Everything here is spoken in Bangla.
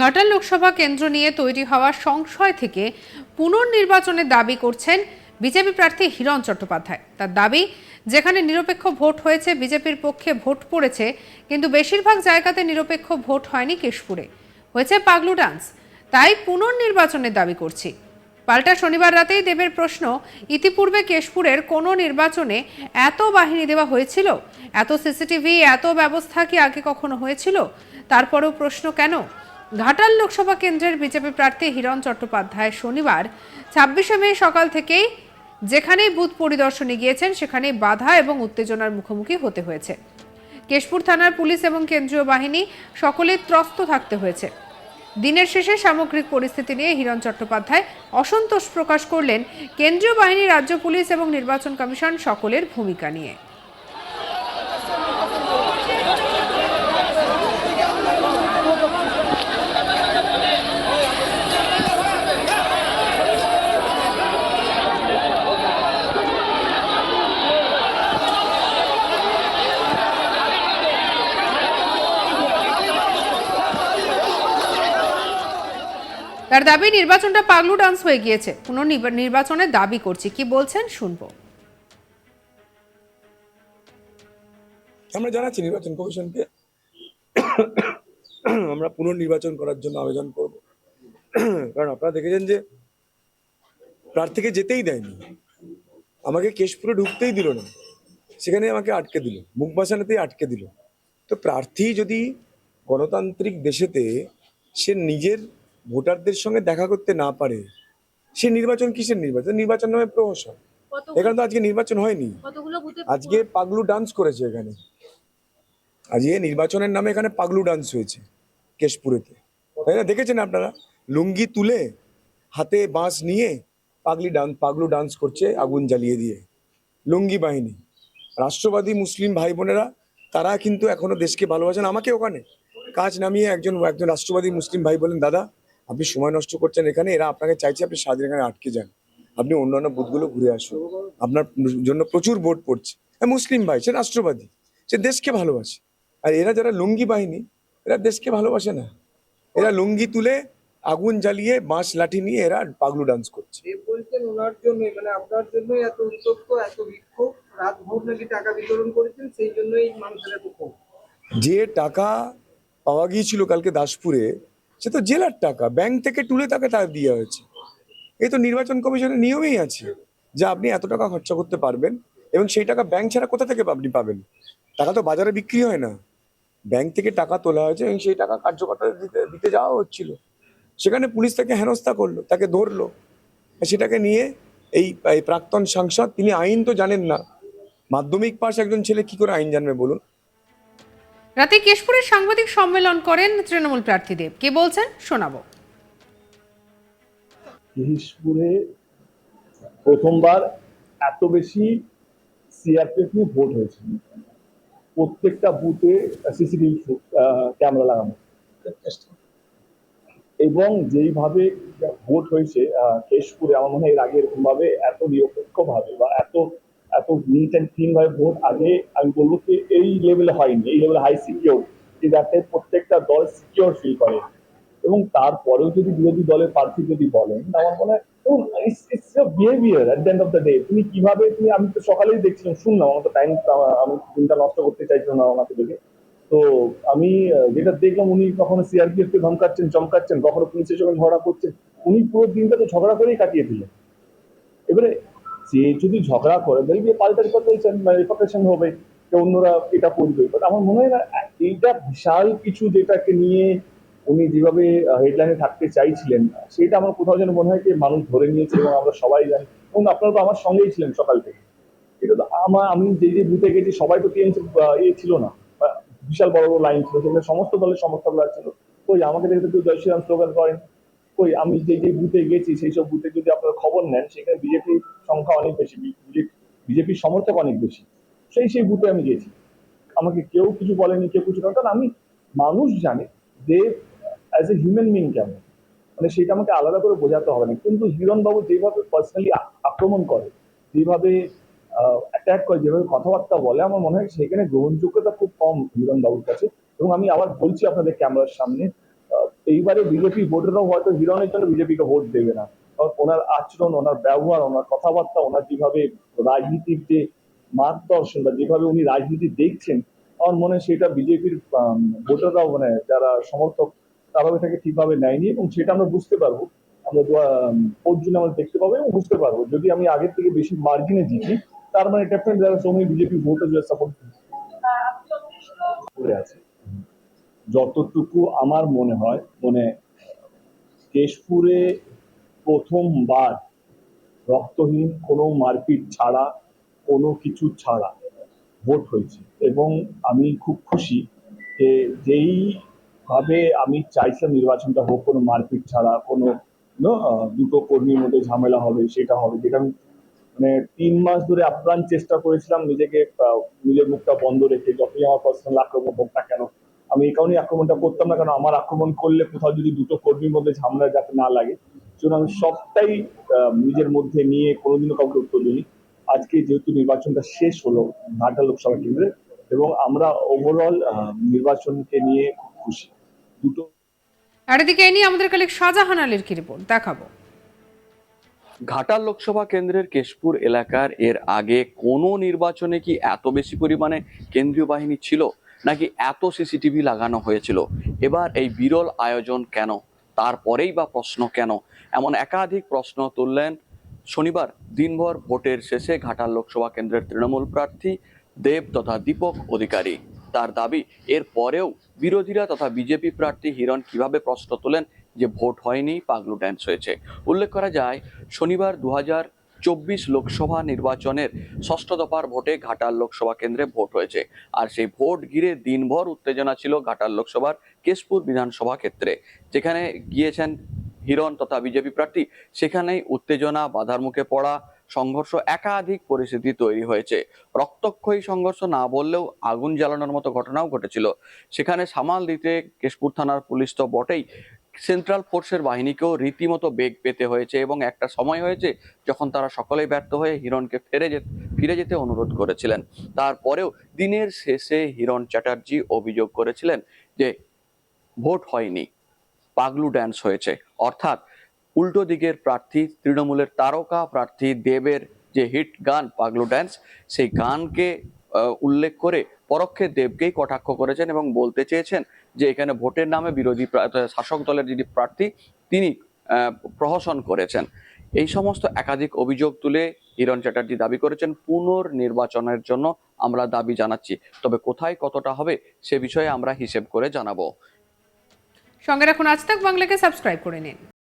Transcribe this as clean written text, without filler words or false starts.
ঘাটাল লোকসভা কেন্দ্র নিয়ে তৈরি হওয়া সংশয় থেকে পুনর্নির্বাচনের দাবি করছেন বিজেপি প্রার্থী হিরণ চট্টোপাধ্যায়। তার দাবি, যেখানে নিরপেক্ষ ভোট হয়েছে, বিজেপির পক্ষে ভোট পড়েছে, কিন্তু বেশিরভাগ জায়গাতে নিরপেক্ষ ভোট হয়নি। কেশপুরে হয়েছে পাগলু ডান্স, তাই পুনর্নির্বাচনের দাবি করছি। পাল্টা শনিবার রাতেই দেবের প্রশ্ন, ইতিপূর্বে কেশপুরের কোনো নির্বাচনে এত বাহিনী দেওয়া হয়েছিল, এত সিসিটিভি, এত ব্যবস্থা কি আগে কখনো হয়েছিল? তারপরেও প্রশ্ন কেন? ঘাটাল লোকসভা কেন্দ্রের বিজেপি প্রার্থী হিরণ চট্টোপাধ্যায় শনিবার 26শে মে সকাল থেকেই যেখানেই বুথ পরিদর্শনে গিয়েছেন, সেখানেই বাধা এবং উত্তেজনার মুখোমুখি হতে হয়েছে। কেশপুর থানার পুলিশ এবং কেন্দ্রীয় বাহিনী সকলেই ত্রস্ত থাকতে হয়েছে। দিনের শেষে সামগ্রিক পরিস্থিতি নিয়ে হিরণ চট্টোপাধ্যায় অসন্তোষ প্রকাশ করলেন কেন্দ্রীয় বাহিনী, রাজ্য পুলিশ এবং নির্বাচন কমিশন সকলের ভূমিকা নিয়ে। তার দাবি, নির্বাচনটা পাগলু ডান্স হয়ে গিয়েছে, পুনর্নির্বাচনের দাবি করছি। কি বলছেন শুনবো। আমরা জানাচ্ছি নির্বাচন কমিশনকে আমরা পুনর্নির্বাচন করার জন্য আবেদন করব। কারণ আপনারা দেখেছেন যে প্রার্থীকে যেতেই দেয়নি, আমাকে কেশপুরে ঢুকতেই দিল না, সেখানে আমাকে আটকে দিল, মুখ বাসানোতেই আটকে দিল। তো প্রার্থী যদি গণতান্ত্রিক দেশেতে সে নিজের ভোটারদের সঙ্গে দেখা করতে না পারে, সে নির্বাচন কিসের নির্বাচন? নির্বাচন নামে প্রহসন। এখানে তো আজকে নির্বাচন হয়নি, আজকে পাগলু ডান্স করেছে এখানে। আজকে নির্বাচনের নামে এখানে পাগলু ডান্স হয়েছে কেশপুরেতে, তাই না? দেখেছেন আপনারা, লুঙ্গি তুলে হাতে বাঁশ নিয়ে পাগলু ডান্স করছে আগুন জ্বালিয়ে দিয়ে। লুঙ্গি বাহিনী, রাষ্ট্রবাদী মুসলিম ভাই বোনেরা, তারা কিন্তু এখনো দেশকে ভালোবাসেন। আমাকে ওখানে কাজ নামিয়ে একজন রাষ্ট্রবাদী মুসলিম ভাই বলেন, দাদা আপনি সময় নষ্ট করছেন এখানে, এরা আপনাকে চাইছে আপনি সারাদিন এখানে আটকে যান, আপনি অন্যান্য বুথগুলো ঘুরে আসুন, আপনার জন্য প্রচুর ভোট পড়ছে। মুসলিম ভাই, সে রাষ্ট্রবাদী, সে দেশকে ভালোবাসে। আর এরা যারা লুঙ্গি বাহিনী, এরা দেশকে ভালোবাসে না, এরা লুঙ্গি তুলে আগুন জ্বালিয়ে বাঁশ লাঠি নিয়ে এরা পাগলু ডান্স করছে। বলছেন ওনার জন্য, মানে আপনার জন্য এত উত্তপ্ত, এত বিক্ষোভ, রাত ভোর নাকি টাকা বিতরণ করেছেন, সেই জন্যই মানুষের এত ক্ষোভ। যে টাকা পাওয়া গিয়েছিল কালকে দাসপুরে, সে তো জেলার টাকা, ব্যাংক থেকে তুলে তাকে দেওয়া হয়েছে। এই তো নির্বাচন কমিশনের নিয়মেই আছে যে আপনি এত টাকা খরচা করতে পারবেন, এবং সেই টাকা ব্যাংক ছাড়া কোথা থেকে আপনি পাবেন? টাকা তো বাজারে বিক্রি হয় না, ব্যাংক থেকে টাকা তোলা হয়েছে এবং সেই টাকা কার্যকর্তা দিতে যাওয়া হচ্ছিল। সেখানে পুলিশ তাকে হেনস্থা করলো, তাকে ধরলো, সেটাকে নিয়ে এই প্রাক্তন সাংসদ, তিনি আইন তো জানেন না, মাধ্যমিক পাশ একজন ছেলে কি করে আইন জানবে বলুন? রাতে কেশপুরের সাংবাদিক সম্মেলন করেন তৃণমূল প্রার্থী দেব। কি বলছেন শোনাবো। কেশপুরে প্রথমবার এত বেশি সিআরপিএফ নিয়ে ভোট হয়েছে, প্রত্যেকটা বুথে সিসিটিভি ক্যামেরা লাগানো, এবং যেইভাবে ভোট হয়েছে কেশপুরে, আমার মনে হয় এর আগে এরকম ভাবে এত নিরপেক্ষ ভাবে বা এত এত নিট অ্যান্ড ক্লিন ভাবে ভোট আগে আমি বলবো কি এই লেভেলে হয়নি, এই লেভেলে হাই সিকিউর, যাতে প্রত্যেকটা দল সিকিউর ফিল করে। এবং তারপরেও যদি বিরোধী দলের প্রার্থী যদি বলেন, আমার মনে হয় behaviour at the end of the day, তুমি কিভাবে তুমি, আমি তো সকালেই দেখছিলাম, শুনলাম, আমার তো টাইম, আমি দিনটা নষ্ট করতে চাইছিলাম না ওনাকে দেখে। তো আমি যেটা দেখলাম, উনি কখনো সিআরপিএফ কে ধমকাচ্ছেন চমকাচ্ছেন, কখনো পুলিশের সঙ্গে ঝগড়া করছেন, উনি পুরো দিনটা তো ঝগড়া করেই কাটিয়ে দিলেন। এবারে যে যদি ঝগড়া করে দেখবে পাল্টা রিপার্টেশন হবে, অন্যরা এটা করবে, বাট আমার মনে হয় না এইটা বিশাল কিছু যেটাকে নিয়ে উনি যেভাবে হেডলাইনে থাকতে চাইছিলেন, সেটা আমার কোথাও যেন মনে হয় যে মানুষ ধরে নিয়েছে, এবং আমরা সবাই জানি, এবং আপনারা তো আমার সঙ্গেই ছিলেন সকাল থেকে। এটা তো আমি যে যে বুথে গেছি সবাই তো টিএমসি ছিল না, বিশাল বড় বড় লাইন ছিল, সেখানে সমস্ত দলের সমর্থকরা ছিল। ওই আমাকে দেখে কেউ জয় শ্রীরাম স্লোগান করেন। ওই আমি যে যে বুথে গেছি সেই সব বুথে যদি আপনারা খবর নেন, সেখানে বিজেপির সংখ্যা অনেক বেশি, বিজেপির সমর্থক অনেক বেশি। সেই বুথে আমি গেছি, আমাকে কেউ কিছু বলেনি, কেউ কিছু না, কারণ আমি, মানুষ জানে যে অ্যাজ এ হিউম্যান বিং কেমন, মানে সেটা আমাকে আলাদা করে বোঝাতে হবে না। কিন্তু হিরণ বাবু যেভাবে পার্সোনালি আক্রমণ করে, যেভাবে অ্যাটাক করে, যেভাবে কথাবার্তা বলে, আমার মনে হয় সেখানে গ্রহণযোগ্যতা খুব কম হিরণ বাবুর কাছে। এবং আমি আবার বলছি আপনাদের ক্যামেরার সামনে, এইবারে বিজেপি ভোটাররাও হয়তো হিরণের জন্য বিজেপিকে ভোট দেবে না, কারণ ওনার আচরণ, ওনার ব্যবহার, ওনার কথাবার্তা, ওনার যেভাবে রাজনীতির যে মার্গদর্শন বা যেভাবে উনি রাজনীতি দেখছেন, আমার মনে হয় সেটা বিজেপির ভোটাররাও, মানে যারা সমর্থক, তারাও এটাকে ঠিকভাবে নেয়নি, এবং সেটা আমরা বুঝতে পারবো। আমরা 4 জুন আমরা দেখতে পাবো এবং বুঝতে পারবো, যদি আমি আগের থেকে বেশি মার্জিনে জিতি, তার মানে ডেফিনেটলি যারা সৌমি বিজেপি ভোটার সাপোর্ট করে আছে। যতটুকু আমার মনে হয়, কেশপুরে প্রথমবার রক্তহীন, কোনো মারপিট ছাড়া, কোনো কিছু ছাড়া ভোট হয়েছে, এবং আমি খুব খুশি যে যেই ভাবে আমি চাইছিলাম নির্বাচনটা হোক, কোনো মারপিট ছাড়া, কোনো দুটো কর্মীর মধ্যে ঝামেলা হবে সেটা হবে, যেটা আমি 3 মাস ধরে আপ্রাণ চেষ্টা করেছিলাম নিজেকে, নিজের মুখটা বন্ধ রেখে, যতই আমার পার্সোনাল আক্রমণ হোক না কেন, আমি এই কারণে আক্রমণটা করতাম না, কারণ আমার আক্রমণ করলে কোথাও যদি দুটো কর্মীর মধ্যে ঝামেলা যাতে না লাগে, সেজন্য আমি সবটাই নিজের মধ্যে নিয়ে কোনোদিনও কাউকে উত্তর দিইনি। আজকে যেহেতু নির্বাচনটা শেষ হলো ঘাটাল লোকসভা কেন্দ্রে, এবং আমরা ওভারঅল নির্বাচনকে নিয়ে খুব খুশি। দুটো আর এদিকে এ নিয়ে আমাদের কালেক শাহজাহান আলীর কি রিপোর্ট দেখাবো। ঘাটাল লোকসভা কেন্দ্রের কেশপুর এলাকার এর আগে কোনো নির্বাচনে কি এত বেশি পরিমাণে কেন্দ্রীয় বাহিনী ছিল, নাকি এত সিসিটিভি লাগানো হয়েছিল? এবার এই বিরল আয়োজন কেন? তারপরেই বা প্রশ্ন কেন? এমন একাধিক প্রশ্ন তুললেন শনিবার দিনভর ভোটের শেষে ঘাটাল লোকসভা কেন্দ্রের তৃণমূল প্রার্থী দেব তথা দীপক অধিকারী। তার দাবি, এর পরেও বিরোধীরা তথা বিজেপি প্রার্থী হিরণ কিভাবে প্রশ্ন তোলেন যে ভোট হয়নি, পাগলু ড্যান্স হয়েছে। উল্লেখ করা যায়, শনিবার 2024 লোকসভা নির্বাচনের 6ষ্ঠ দফার ভোটে ঘাটাল লোকসভা কেন্দ্রে ভোট হয়েছে। আর সেই ভোট ঘিরে দিনভর উত্তেজনা ছিল ঘাটাল লোকসভার কেশপুর বিধানসভা ক্ষেত্রে। যেখানে গিয়েছেন হিরণ তথা বিজেপি প্রার্থী, সেখানেই উত্তেজনা, বাধার মুখে পড়া, সংঘর্ষ, একাধিক পরিস্থিতি তৈরি হয়েছে। রক্তক্ষয়ী সংঘর্ষ না বললেও আগুন জ্বালানোর মতো ঘটনাও ঘটেছিল। সেখানে সামাল দিতে কেশপুর থানার পুলিশ তো বটেই, সেন্ট্রাল ফোর্সের বাহিনীকেও রীতিমতো বেগ পেতে হয়েছে, এবং একটা সময় হয়েছে যখন তারা সকলেই ব্যর্থ হয়ে হিরণকে ফিরে যেতে অনুরোধ করেছিলেন। তারপরেও দিনের শেষে হিরণ চ্যাটার্জি অভিযোগ করেছিলেন যে ভোট হয়নি, পাগলু ড্যান্স হয়েছে। অর্থাৎ উল্টো দিকের প্রার্থী, তৃণমূলের তারকা প্রার্থী দেবের যে হিট গান পাগলু ড্যান্স, সেই গানকে উল্লেখ করে পরোক্ষে দেবকেই কটাক্ষ করেছেন এবং বলতে চেয়েছেন যে এখানে ভোটের নামে বিরোধী শাসক দলের যিনি প্রার্থী তিনি প্রহসন করেছেন। এই সমস্ত একাধিক অভিযোগ তুলে হিরণ চ্যাটার্জি দাবি করেছেন, পুনর্নির্বাচনের জন্য আমরা দাবি জানাচ্ছি, তবে কোথায় কতটা হবে সে বিষয়ে আমরা হিসেব করে জানাবো। সঙ্গে রাখুন আজ তাক বাংলাকে, সাবস্ক্রাইব করে নিন।